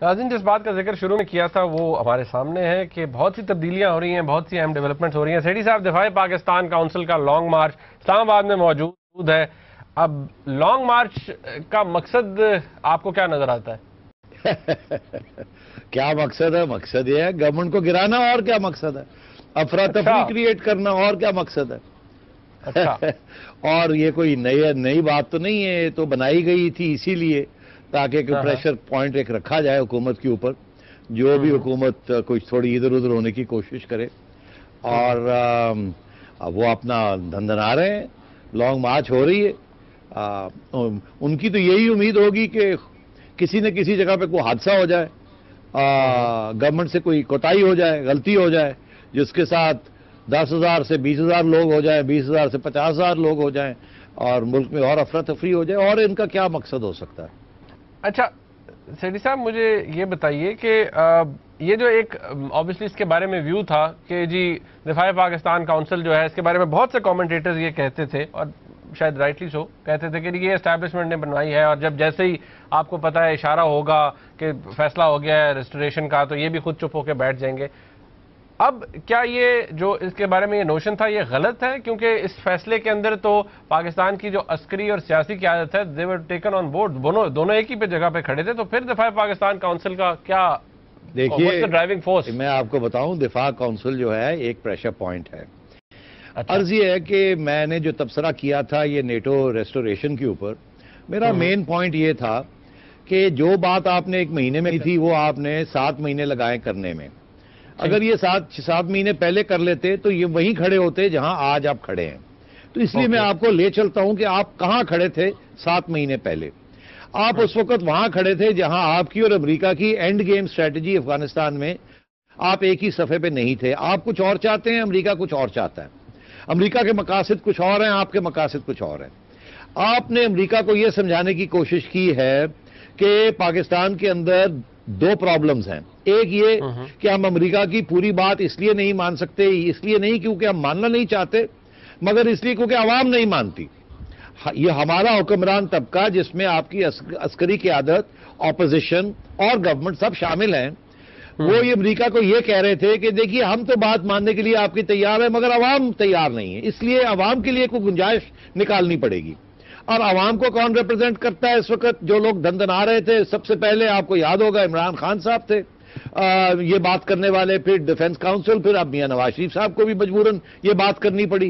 ناظرین جس بات کا ذکر شروع میں کیا تھا وہ ہمارے سامنے ہے کہ بہت سی تبدیلیاں ہو رہی ہیں، بہت سی اہم ڈیولپمنٹس ہو رہی ہیں۔ سیٹھی صاحب، دفاع پاکستان کونسل کا لانگ مارچ اسلام آباد میں موجود ہے۔ اب لانگ مارچ کا مقصد آپ کو کیا نظر آتا ہے؟ کیا مقصد ہے؟ مقصد یہ ہے گورنمنٹ کو گرانا، اور کیا مقصد ہے؟ افراتفری کریٹ کرنا، اور کیا مقصد ہے؟ اور یہ کوئی نئی بات تو نہیں ہے، یہ تو بنائی گئی تھی اسی لیے تاکہ کوئی پریشر پوائنٹ ایک رکھا جائے حکومت کے اوپر، جو بھی حکومت کچھ تھوڑی ادھر ادھر ہونے کی کوشش کرے، اور وہ اپنا دھندنا رہے ہیں۔ لانگ مارچ ہو رہی ہے، ان کی تو یہی امید ہوگی کہ کسی نہ کسی جگہ پہ کوئی حادثہ ہو جائے، گورنمنٹ سے کوئی کوتاہی ہو جائے، غلطی ہو جائے، جس کے ساتھ 10,000 سے 20,000 لوگ ہو جائیں، 20,000 سے 50,000 لوگ ہو جائیں، اور ملک میں اور افراتفری ہو جائے۔ اور ان کا کیا مقصد ہو سکتا ہے؟ اچھا سیٹھی صاحب، مجھے یہ بتائیے کہ یہ جو ایک آبویسلی اس کے بارے میں ویو تھا کہ جی دفاع پاکستان کونسل جو ہے، اس کے بارے میں بہت سے کامنٹیٹرز یہ کہتے تھے، اور شاید رائٹلی سو کہتے تھے کہ یہ اسٹیبلشمنٹ نے بنوائی ہے، اور جب جیسے ہی آپ کو پتہ ہے اشارہ ہوگا کہ فیصلہ ہو گیا ہے ریسٹوریشن کا، تو یہ بھی خود چپ ہو کے بیٹھ جائیں گے۔ اب کیا یہ جو اس کے بارے میں یہ نوشن تھا یہ غلط ہے؟ کیونکہ اس فیصلے کے اندر تو پاکستان کی جو عسکری اور سیاسی قیادت ہے they were taken on board، دونوں ایک ہی پہ جگہ پہ کھڑے تھے، تو پھر دفاع پاکستان کونسل کا کیا دیکھیے ڈرائیونگ فورس؟ میں آپ کو بتاؤں، دفاع کونسل جو ہے ایک پریشر پوائنٹ ہے۔ عرض یہ ہے کہ میں نے جو تبصرہ کیا تھا یہ نیٹو ریسٹوریشن کے اوپر، میرا مین پوائنٹ یہ تھا کہ جو بات آپ نے 1 مہینے میں کی تھی وہ آپ نے 7 مہینے لگائے کرنے میں۔ اگر یہ 7 مہینے پہلے کر لیتے تو یہ وہیں کھڑے ہوتے جہاں آج آپ کھڑے ہیں۔ تو اس لیے میں آپ کو لے چلتا ہوں کہ آپ کہاں کھڑے تھے 7 مہینے پہلے۔ آپ اس وقت وہاں کھڑے تھے جہاں آپ کی اور امریکہ کی اینڈ گیم سٹریٹجی افغانستان میں آپ ایک ہی صفحے پہ نہیں تھے۔ آپ کچھ اور چاہتے ہیں، امریکہ کچھ اور چاہتا ہے۔ امریکہ کے مقاصد کچھ اور ہیں، آپ کے مقاصد کچھ اور ہیں۔ آپ نے امریکہ کو یہ سمجھانے کی کوشش کی ہے کہ پاکستان کے اندر 2 پرابلمز ہیں۔ ایک یہ کہ ہم امریکہ کی پوری بات اس لیے نہیں مان سکتے، اس لیے نہیں کیونکہ ہم ماننا نہیں چاہتے، مگر اس لیے کیونکہ عوام نہیں مانتی۔ یہ ہمارا حکمران طبقہ جس میں آپ کی عسکری قیادت، اپوزیشن اور گورنمنٹ سب شامل ہیں، وہ یہ امریکہ کو یہ کہہ رہے تھے کہ دیکھیے ہم تو بات ماننے کے لیے آپ کی تیار ہے، مگر عوام تیار نہیں ہے، اس لیے عوام کے لیے کوئی گنجائش نکالنی پڑے گی۔ اور عوام کو کون ریپرزینٹ کرتا ہے اس وقت؟ جو لوگ دندنا رہے تھے، سب سے پہلے آپ کو یاد ہوگا عمران خان صاحب تھے یہ بات کرنے والے، پھر ڈیفنس کاؤنسل، پھر اب میاں نواز شریف صاحب کو بھی مجبوراً یہ بات کرنی پڑی،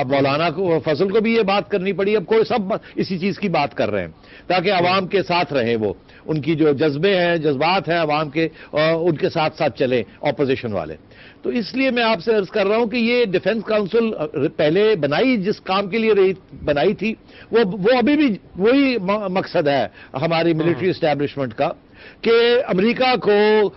مولانا فضل کو بھی یہ بات کرنی پڑی۔ اب کوئی سب اسی چیز کی بات کر رہے ہیں تاکہ عوام کے ساتھ رہیں، وہ ان کی جو جذبے ہیں، جذبات ہیں عوام کے، ان کے ساتھ ساتھ چلیں اپوزیشن والے۔ تو اس لیے میں آپ سے عرض کر رہا ہوں کہ یہ ڈیفنس کاؤنسل پہلے بنائی جس کام کے لیے بنائی تھی، وہ ابھی بھی وہی مقصد ہے ہماری ملٹری اسٹیبلشمنٹ کا کہ امریکہ کو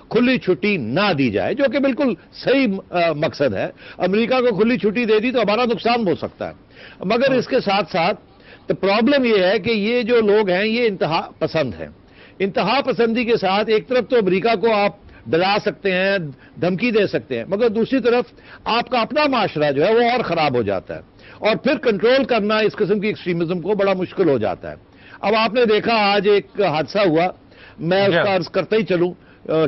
کھلی چھٹی نہ دی جائے، جو کہ بالکل صحیح مقصد ہے۔ امریکہ کو کھلی چھٹی دے دی تو ہمارا نقصان ہو سکتا ہے، مگر اس کے ساتھ ساتھ تو پرابلم یہ ہے کہ یہ جو لوگ ہیں یہ انتہا پسند ہیں۔ انتہا پسندی کے ساتھ ایک طرف تو امریکہ کو آپ ڈرا سکتے ہیں، دھمکی دے سکتے ہیں، مگر دوسری طرف آپ کا اپنا معاشرہ جو ہے وہ اور خراب ہو جاتا ہے، اور پھر کنٹرول کرنا اس قسم کی ایکسٹریمزم کو بڑا مشکل ہو جاتا ہے۔ اب آپ نے دیکھا آج ایک حادثہ ہوا، میں اس کا عرض کرتا ہی چلوں،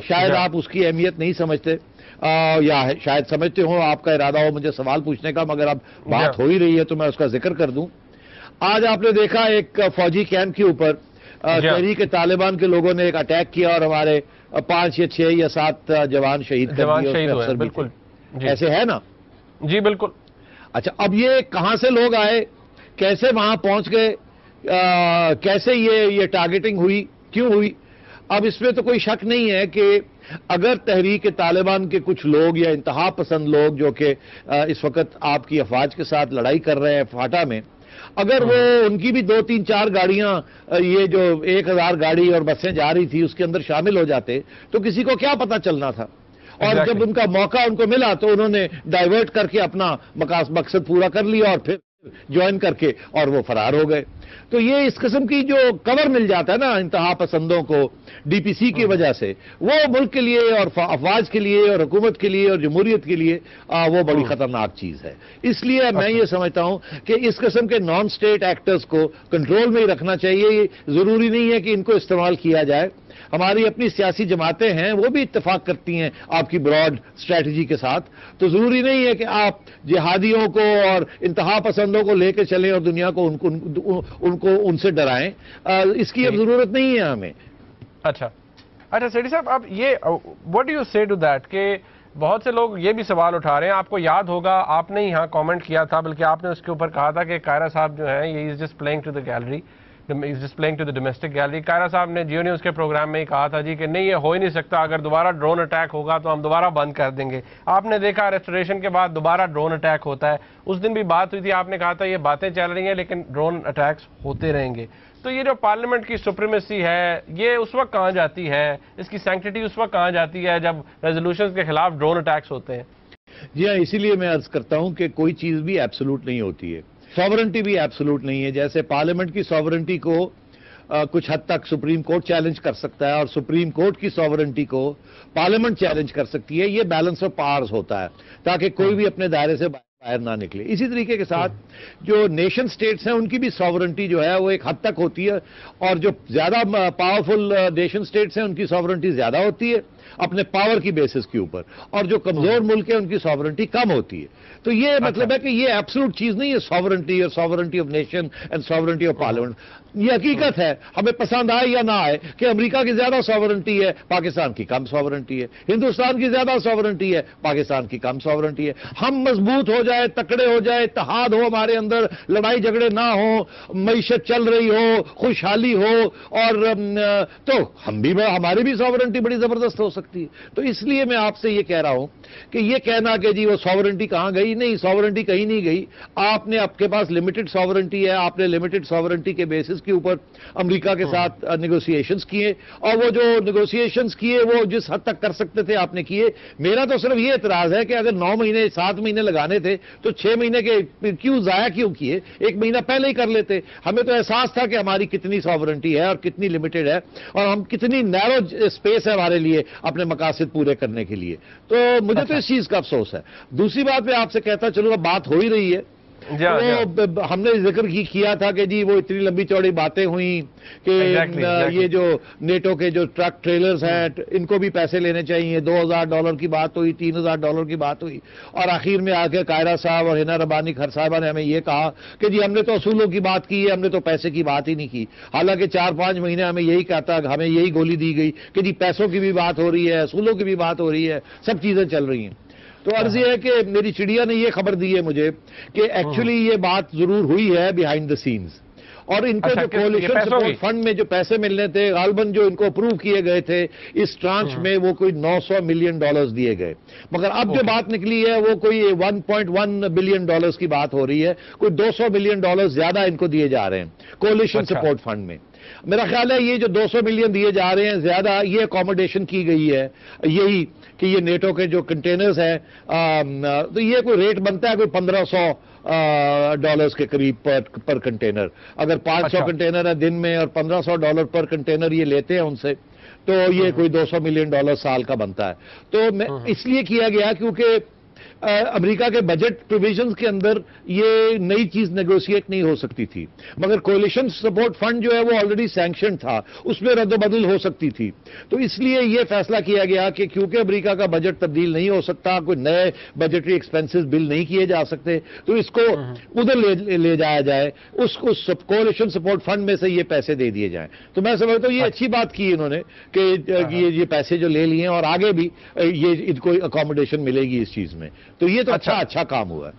شاید آپ اس کی اہمیت نہیں سمجھتے، یا شاید سمجھتے ہوں، آپ کا ارادہ ہو مجھے سوال پوچھنے کا، مگر اب بات ہو ہی رہی ہے تو میں اس کا ذکر کر دوں۔ آج آپ نے دیکھا ایک فوجی کیمپ کے اوپر تحریک طالبان کے لوگوں نے ایک اٹیک کیا، اور ہمارے 5 یا 6 یا 7 جوان شہید کر دیے، بالکل ایسے ہے نا؟ جی بالکل۔ اچھا، اب یہ کہاں سے لوگ آئے، کیسے وہاں پہنچ گئے، کیسے یہ ٹارگیٹنگ ہوئی، کیوں ہوئی؟ اب اس میں تو کوئی شک نہیں ہے کہ اگر تحریک طالبان کے کچھ لوگ یا انتہا پسند لوگ جو کہ اس وقت آپ کی افواج کے ساتھ لڑائی کر رہے ہیں فاٹا میں، اگر وہ ان کی بھی 2 3 4 گاڑیاں، یہ جو 1000 گاڑی اور بسیں جا رہی تھی اس کے اندر شامل ہو جاتے تو کسی کو کیا پتا چلنا تھا؟ اور جب ان کا موقع ان کو ملا تو انہوں نے ڈائیورٹ کر کے اپنا مقصد پورا کر لیا، اور پھر جوائن کر کے اور وہ فرار ہو گئے۔ تو یہ اس قسم کی جو کور مل جاتا ہے نا انتہا پسندوں کو ڈی پی سی کی وجہ سے، وہ ملک کے لیے اور افواج کے لیے اور حکومت کے لیے اور جمہوریت کے لیے وہ بڑی خطرناک چیز ہے۔ اس لیے میں یہ سمجھتا ہوں کہ اس قسم کے نان اسٹیٹ ایکٹرز کو کنٹرول میں ہی رکھنا چاہیے۔ یہ ضروری نہیں ہے کہ ان کو استعمال کیا جائے، ہماری اپنی سیاسی جماعتیں ہیں وہ بھی اتفاق کرتی ہیں آپ کی براڈ اسٹریٹجی کے ساتھ. تو ضروری نہیں ہے کہ آپ جہادیوں کو اور انتہا پسندوں کو لے کے چلیں اور دنیا کو ان سے ڈرائیں. اس کی اب ضرورت نہیں ہے ہمیں. اچھا سیٹھی صاحب، اب یہ واٹ ڈو یو سے ٹو دیٹ کہ بہت سے لوگ یہ بھی سوال اٹھا رہے ہیں، آپ کو یاد ہوگا آپ نے یہاں کامنٹ کیا تھا، بلکہ آپ نے اس کے اوپر کہا تھا کہ کائرہ صاحب جو ہیں یہ is just playing to the gallery, is just playing to the domestic gallery. Kaira صاحب نے جیو نیوز کے پروگرام میں ہی کہا تھا جی کہ نہیں، یہ ہو ہی نہیں سکتا، اگر دوبارہ ڈرون اٹیک ہوگا تو ہم دوبارہ بند کر دیں گے. آپ نے دیکھا ریسٹوریشن کے بعد دوبارہ ڈرون اٹیک ہوتا ہے. اس دن بھی بات ہوئی تھی، آپ نے کہا تھا یہ باتیں چل رہی ہیں لیکن ڈرون اٹیکس ہوتے رہیں گے. تو یہ جو پارلیمنٹ کی سپریمیسی ہے یہ اس وقت کہاں جاتی ہے، اس کی سینکٹیٹی اس وقت کہاں جاتی ہے جب ریزولوشنز کے خلاف ڈرون اٹیکس ہوتے ہیں؟ جی ہاں، اسی لیے میں عرض کرتا ہوں کہ کوئی چیز بھی ایبسولوٹ نہیں ہوتی ہے. ساورنٹی بھی ایبسولوٹ نہیں ہے. جیسے پارلیمنٹ کی ساورنٹی کو کچھ حد تک سپریم کورٹ چیلنج کر سکتا ہے اور سپریم کورٹ کی ساورنٹی کو پارلیمنٹ چیلنج کر سکتی ہے. یہ بیلنس آف پاورز ہوتا ہے تاکہ کوئی بھی اپنے دائرے سے باہر نہ نکلے. اسی طریقے کے ساتھ جو نیشن سٹیٹس ہیں ان کی بھی ساورنٹی جو ہے وہ ایک حد تک ہوتی ہے، اور جو زیادہ پاورفل نیشن سٹیٹس ہیں ان کی ساورنٹی زیادہ ہوتی ہے اپنے پاور کی بیسس کے اوپر، اور جو کمزور ملک ہیں ان کی ساورنٹی کم ہوتی ہے. تو یہ مطلب ہے کہ یہ ایبسولوٹ چیز نہیں ہے ساورنٹی اور sovereignty of nation and sovereignty of parliament. یہ حقیقت ہے، ہمیں پسند آئے یا نہ آئے، کہ امریکہ کی زیادہ ساورنٹی ہے، پاکستان کی کم ساورنٹی ہے. ہندوستان کی زیادہ ساورنٹی ہے، پاکستان کی کم ساورنٹی ہے. ہم مضبوط ہو جائے، تکڑے ہو جائے، اتحاد ہو ہمارے اندر، لڑائی جھگڑے نہ ہوں، معیشت چل رہی ہو، خوشحالی ہو، اور تو ہماری بھی ساورنٹی بڑی زبردست ہو سکتی ہے. تو اس لیے میں آپ سے یہ کہہ رہا ہوں کہ یہ کہنا کہ جی وہ ساورنٹی کہاں گئی، نہیں، ساورنٹی کہیں نہیں گئی. آپ نے آپ کے پاس لمیٹڈ ساورنٹی ہے، آپ نے لمیٹڈ ساورنٹی کے بیسس کے اوپر امریکہ کے ساتھ نیگوسیشنز کیے، اور وہ جو نیگوسیشنز کیے وہ جس حد تک کر سکتے تھے آپ نے کیے. میرا تو صرف یہ اعتراض ہے کہ اگر 9 مہینے 7 مہینے لگانے تھے تو 6 مہینے کے کیوں ضائع کیوں کیے؟ 1 مہینہ پہلے ہی کر لیتے. ہمیں تو احساس تھا کہ ہماری کتنی ساورنٹی ہے اور کتنی لمیٹڈ ہے، اور ہم کتنی نیرو اسپیس ہے ہمارے لیے اپنے مقاصد پورے کرنے کے لیے. تو مجھے تو اس چیز کا افسوس ہے. دوسری بات میں آپ سے کہتا چلوں، اب بات ہو ہی رہی ہے، ہم نے ذکر کیا تھا کہ جی وہ اتنی لمبی چوڑی باتیں ہوئیں کہ یہ جو نیٹو کے جو ٹرک ٹریلرز ہیں ان کو بھی پیسے لینے چاہیے. $2,000 کی بات ہوئی، $3,000 کی بات ہوئی، اور آخر میں آ کے کائرہ صاحب اور ہنا ربانی خر صاحبہ نے ہمیں یہ کہا کہ جی ہم نے تو اصولوں کی بات کی ہے، ہم نے تو پیسے کی بات ہی نہیں کی. حالانکہ 4-5 مہینے ہمیں یہی کہتا، ہمیں یہی گولی دی گئی کہ جی پیسوں کی بھی بات ہو رہی ہے، اصولوں کی بھی بات ہو رہی ہے، سب چیزیں چل رہی ہیں. تو عرض یہ ہے کہ میری چڑیا نے یہ خبر دی ہے مجھے کہ ایکچولی یہ بات ضرور ہوئی ہے بیہائنڈ دا سینز، اور ان کو جو کولیشن سپورٹ فنڈ میں جو پیسے ملنے تھے غالباً جو ان کو اپروو کیے گئے تھے اس ٹرانچ میں وہ کوئی $900 ملین دیے گئے. مگر اب جو بات نکلی ہے وہ کوئی $1.1 بلین کی بات ہو رہی ہے. کوئی $200 ملین زیادہ ان کو دیے جا رہے ہیں کولیشن سپورٹ فنڈ میں. میرا خیال ہے یہ جو $200 ملین دیے جا رہے ہیں زیادہ یہ اکوموڈیشن کی گئی ہے، یہی کہ یہ نیٹو کے جو کنٹینرز ہیں تو یہ کوئی ریٹ بنتا ہے کوئی $1,500 کے قریب پر کنٹینر. اگر 500 کنٹینر ہے دن میں اور $1,500 پر کنٹینر یہ لیتے ہیں ان سے، تو یہ کوئی $200 ملین سال کا بنتا ہے. تو اس لیے کیا گیا کیونکہ امریکہ کے بجٹ پروویژنز کے اندر یہ نئی چیز نیگوشیٹ نہیں ہو سکتی تھی، مگر کولیشن سپورٹ فنڈ جو ہے وہ آلریڈی سینکشن تھا، اس میں رد و بدل ہو سکتی تھی. تو اس لیے یہ فیصلہ کیا گیا کہ کیونکہ امریکہ کا بجٹ تبدیل نہیں ہو سکتا، کوئی نئے بجٹری ایکسپینسز بل نہیں کیے جا سکتے، تو اس کو ادھر لے جایا جائے، اس کو کولیشن سپورٹ فنڈ میں سے یہ پیسے دے دیے جائیں. تو میں سمجھتا ہوں یہ اچھی بات کی انہوں نے کہ یہ پیسے جو لے لیے ہیں اور آگے بھی یہ ان کو اکوموڈیشن ملے گی اس چیز میں. تو یہ تو اچھا کام ہوا ہے.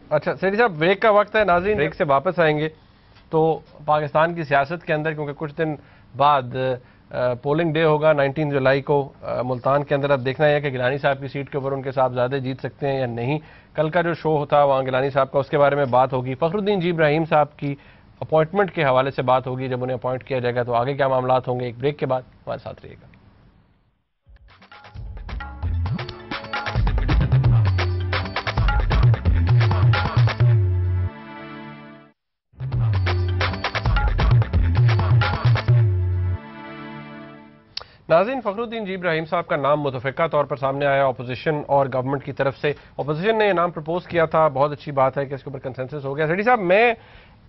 اچھا سیٹھی صاحب، بریک کا وقت ہے. ناظرین بریک سے واپس آئیں گے تو پاکستان کی سیاست کے اندر، کیونکہ کچھ دن بعد پولنگ ڈے ہوگا 19 جولائی کو ملتان کے اندر. اب دیکھنا ہے کہ گیلانی صاحب کی سیٹ کے اوپر ان کے صاحبزادے جیت سکتے ہیں یا نہیں. کل کا جو شو ہوتا وہاں گیلانی صاحب کا، اس کے بارے میں بات ہوگی. فخر الدین جی ابراہیم صاحب کی اپوائنٹمنٹ کے حوالے سے بات ہوگی. جب انہیں اپوائنٹ کیا جائے گا تو آگے کیا معاملات ہوں گے. ایک بریک کے بعد ہمارے ساتھ رہیے گا. ناظرین، فخر الدین جی ابراہیم صاحب کا نام متفقہ طور پر سامنے آیا اپوزیشن اور گورنمنٹ کی طرف سے. اپوزیشن نے یہ نام پرپوز کیا تھا، بہت اچھی بات ہے کہ اس کے اوپر کنسنسس ہو گیا. سیٹھی صاحب، میں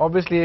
obviously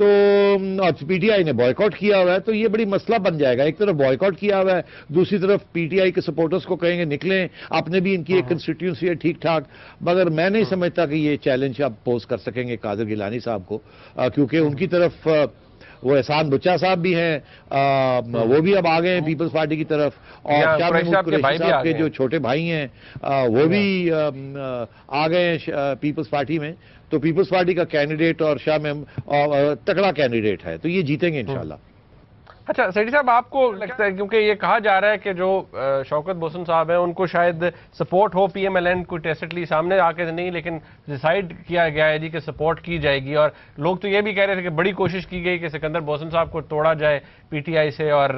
تو پی ٹی آئی نے بوائیکاٹ کیا ہوا ہے، تو یہ بڑی مسئلہ بن جائے گا. ایک طرف بوائیکاٹ کیا ہوا ہے، دوسری طرف پی ٹی آئی کے سپورٹرز کو کہیں گے نکلیں، آپ نے بھی ان کی ایک کنسٹیٹیوئنسی ہے ٹھیک ٹھاک. مگر میں نہیں سمجھتا کہ یہ چیلنج آپ پوز کر سکیں گے قادر گیلانی صاحب کو، کیونکہ ان کی طرف وہ احسان بچہ صاحب بھی ہیں، وہ بھی اب آ گئے ہیں پیپلز پارٹی کی طرف، اور شاہ محمود قریشی صاحب کے جو چھوٹے بھائی ہیں وہ بھی آ گئے ہیں پیپلز پارٹی میں. تو پیپلز پارٹی کا کینڈیڈیٹ اور شاہ محمود تکڑا کینڈیڈیٹ ہے، تو یہ جیتیں گے انشاءاللہ. اچھا سیٹھی صاحب، آپ کو لگتا ہے کیونکہ یہ کہا جا رہا ہے کہ جو شوکت بھوسن صاحب ہیں ان کو شاید سپورٹ ہو پی ایم ایل این کوئی ٹیسٹلی سامنے آ کے نہیں، لیکن ڈیسائیڈ کیا گیا ہے جی کہ سپورٹ کی جائے گی، اور لوگ تو یہ بھی کہہ رہے تھے کہ بڑی کوشش کی گئی کہ سکندر بھوسن صاحب کو توڑا جائے پی ٹی آئی سے اور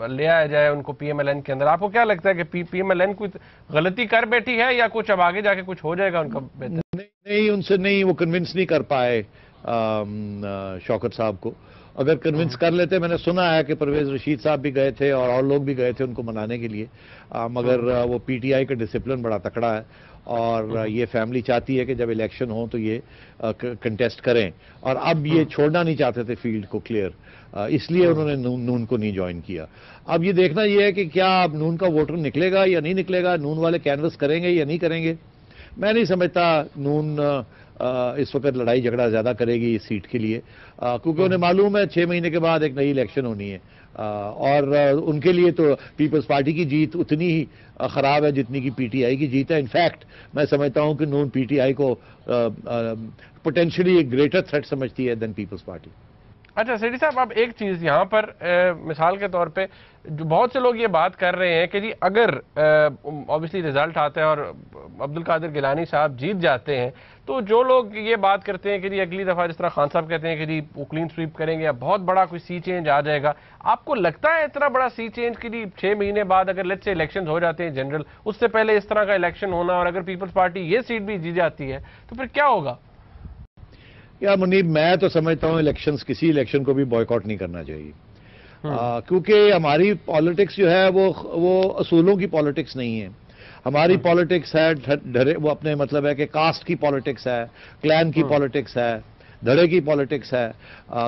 لے آیا جائے ان کو پی ایم ایل این کے اندر. آپ کو کیا لگتا ہے کہ پی ایم ایل این کوئی غلطی کر بیٹھی ہے یا کچھ اب آگے جا کے کچھ ہو جائے گا ان کا بہتر؟ نہیں، ان سے نہیں، وہ کنونس نہیں کر پائے شوکت صاحب کو. اگر کنونس کر لیتے، میں نے سنا ہے کہ پرویز رشید صاحب بھی گئے تھے اور لوگ بھی گئے تھے ان کو منانے کے لیے، مگر وہ پی ٹی آئی کا ڈسپلن بڑا تکڑا ہے، اور یہ فیملی چاہتی ہے کہ جب الیکشن ہوں تو یہ کنٹیسٹ کریں، اور اب یہ چھوڑنا نہیں چاہتے تھے فیلڈ کو کلیئر، اس لیے انہوں نے نون کو نہیں جوائن کیا. اب یہ دیکھنا یہ ہے کہ کیا اب نون کا ووٹر نکلے گا یا نہیں نکلے گا، نون والے کینوس کریں گے یا نہیں کریں گے. میں نہیں سمجھتا نون اس وقت لڑائی جھگڑا زیادہ کرے گی اس سیٹ کے لیے، کیونکہ انہیں معلوم ہے 6 مہینے کے بعد ایک نئی الیکشن ہونی ہے، اور ان کے لیے تو پیپلز پارٹی کی جیت اتنی ہی خراب ہے جتنی کی پی ٹی آئی کی جیت ہے. انفیکٹ میں سمجھتا ہوں کہ نون پی ٹی آئی کو پوٹینشلی ایک گریٹر تھریٹ سمجھتی ہے دین پیپلز پارٹی. اچھا سیٹھی صاحب، اب ایک چیز یہاں پر مثال کے طور پہ جو بہت سے لوگ یہ بات کر رہے ہیں کہ جی اگر آبویسلی رزلٹ آتا ہے اور عبد القادر گیلانی صاحب جیت جاتے ہیں تو جو لوگ یہ بات کرتے ہیں کہ جی اگلی دفعہ جس طرح خان صاحب کہتے ہیں کہ جی وہ کلین سویپ کریں گے یا بہت بڑا کوئی سی چینج آ جائے گا، آپ کو لگتا ہے اتنا بڑا سی چینج کہ جی 6 مہینے بعد اگر لیٹس سے الیکشن ہو جاتے ہیں جنرل، اس سے پہلے اس طرح کا الیکشن ہونا، اور اگر پیپلز پارٹی یہ سیٹ بھی جیت جاتی ہے تو پھر کیا ہوگا؟ یا منیب، میں تو سمجھتا ہوں کسی الیکشن کو بھی بوائیکاٹ نہیں کرنا چاہیے، کیونکہ ہماری پالیٹکس جو ہے وہ اصولوں کی پالیٹکس نہیں ہے. ہماری پالیٹکس ہے وہ اپنے مطلب ہے کہ کاسٹ کی پالیٹکس ہے، کلین کی پالیٹکس ہے، دھڑے کی پالیٹکس ہے،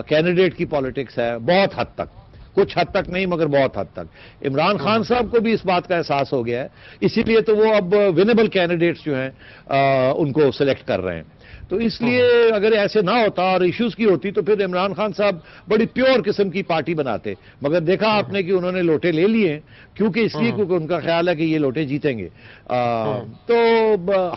کینڈیڈیٹ کی پالیٹکس ہے، بہت حد تک، کچھ حد تک نہیں مگر بہت حد تک. عمران خان صاحب کو بھی اس بات کا احساس ہو گیا ہے، اسی لیے تو وہ اب ونیبل کینڈیڈیٹس جو ہیں ان کو سلیکٹ کر رہے ہیں. تو اس لیے اگر ایسے نہ ہوتا اور ایشوز کی ہوتی تو پھر عمران خان صاحب بڑی پیور قسم کی پارٹی بناتے، مگر دیکھا آپ نے کہ انہوں نے لوٹے لے لیے، کیونکہ اس لیے کیونکہ ان کا خیال ہے کہ یہ لوٹے جیتیں گے. تو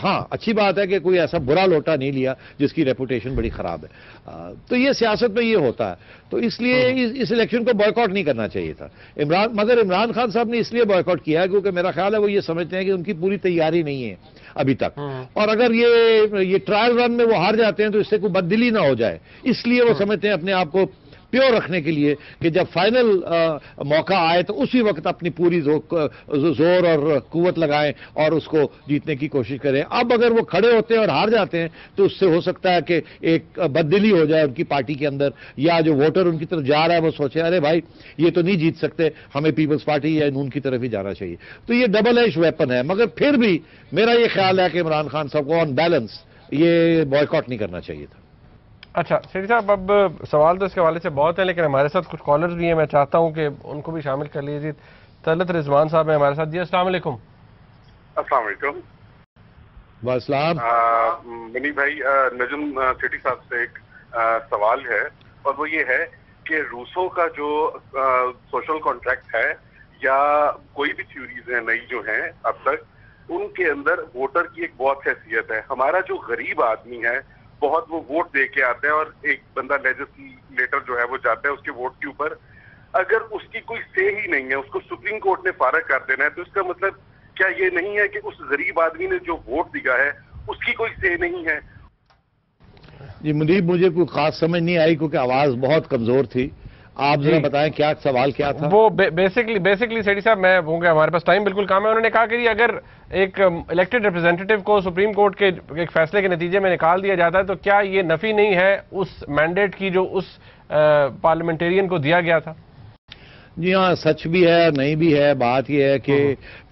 ہاں اچھی بات ہے کہ کوئی ایسا برا لوٹا نہیں لیا جس کی ریپوٹیشن بڑی خراب ہے. تو یہ سیاست میں یہ ہوتا ہے، تو اس لیے اس الیکشن کو بوائیکاٹ نہیں کرنا چاہیے تھا. مگر عمران خان صاحب نے اس لیے بوائیکاٹ کیا ہے کیونکہ میرا خیال ہے وہ یہ سمجھتے ہیں کہ ان کی پوری تیاری نہیں ہے ابھی تک، اور اگر یہ ٹرائل رن میں وہ ہار جاتے ہیں تو اس سے کوئی بددلی نہ ہو جائے، اس لیے وہ سمجھتے ہیں اپنے آپ کو پیور رکھنے کے لیے کہ جب فائنل موقع آئے تو اسی وقت اپنی پوری زور اور قوت لگائیں اور اس کو جیتنے کی کوشش کریں. اب اگر وہ کھڑے ہوتے ہیں اور ہار جاتے ہیں تو اس سے ہو سکتا ہے کہ ایک بددلی ہو جائے ان کی پارٹی کے اندر، یا جو ووٹر ان کی طرف جا رہا ہے وہ سوچے ارے بھائی یہ تو نہیں جیت سکتے، ہمیں پیپلز پارٹی یا نون کی طرف ہی جانا چاہیے. تو یہ ڈبل ایج ویپن ہے، مگر پھر بھی میرا یہ خیال ہے کہ عمران خان صاحب کو آن بیلنس یہ بوائیکاٹ نہیں کرنا چاہیے تھا. اچھا سیٹھی صاحب، اب سوال تو اس کے حوالے سے بہت ہیں، لیکن ہمارے ساتھ کچھ کالرز بھی ہیں، میں چاہتا ہوں کہ ان کو بھی شامل کر لیجیے. طلعت رضوان صاحب ہیں ہمارے ساتھ. جی السلام علیکم. السلام علیکم. والسلام. منی بھائی، نجم سیٹھی صاحب سے ایک سوال ہے، اور وہ یہ ہے کہ روسوں کا جو سوشل کانٹریکٹ ہے یا کوئی بھی تھیوریز ہیں نئی جو ہیں اب تک، ان کے اندر ووٹر کی ایک بہت حیثیت ہے. ہمارا جو غریب آدمی ہے بہت وہ ووٹ دے کے آتا ہے، اور ایک بندہ لیجسلیٹر جو ہے وہ جاتا ہے اس کے ووٹ کے اوپر، اگر اس کی کوئی سے ہی نہیں ہے، اس کو سپریم کورٹ نے فارغ کر دینا ہے، تو اس کا مطلب کیا یہ نہیں ہے کہ اس غریب آدمی نے جو ووٹ دیا ہے اس کی کوئی سے نہیں ہے؟ جی منیب، مجھے کوئی خاص سمجھ نہیں آئی کیونکہ آواز بہت کمزور تھی. آپ ذرا بتائیں کیا سوال کیا تھا؟ وہ بیسکلی سیٹھی صاحب، میں ہوں گا، ہمارے پاس ٹائم بالکل کام ہے. انہوں نے کہا کہ جی اگر ایک الیکٹڈ ریپرزینٹیٹو کو سپریم کورٹ کے ایک فیصلے کے نتیجے میں نکال دیا جاتا ہے تو کیا یہ نفی نہیں ہے اس مینڈیٹ کی جو اس پارلیمنٹیرین کو دیا گیا تھا؟ جی ہاں، سچ بھی ہے نہیں بھی ہے. بات یہ ہے کہ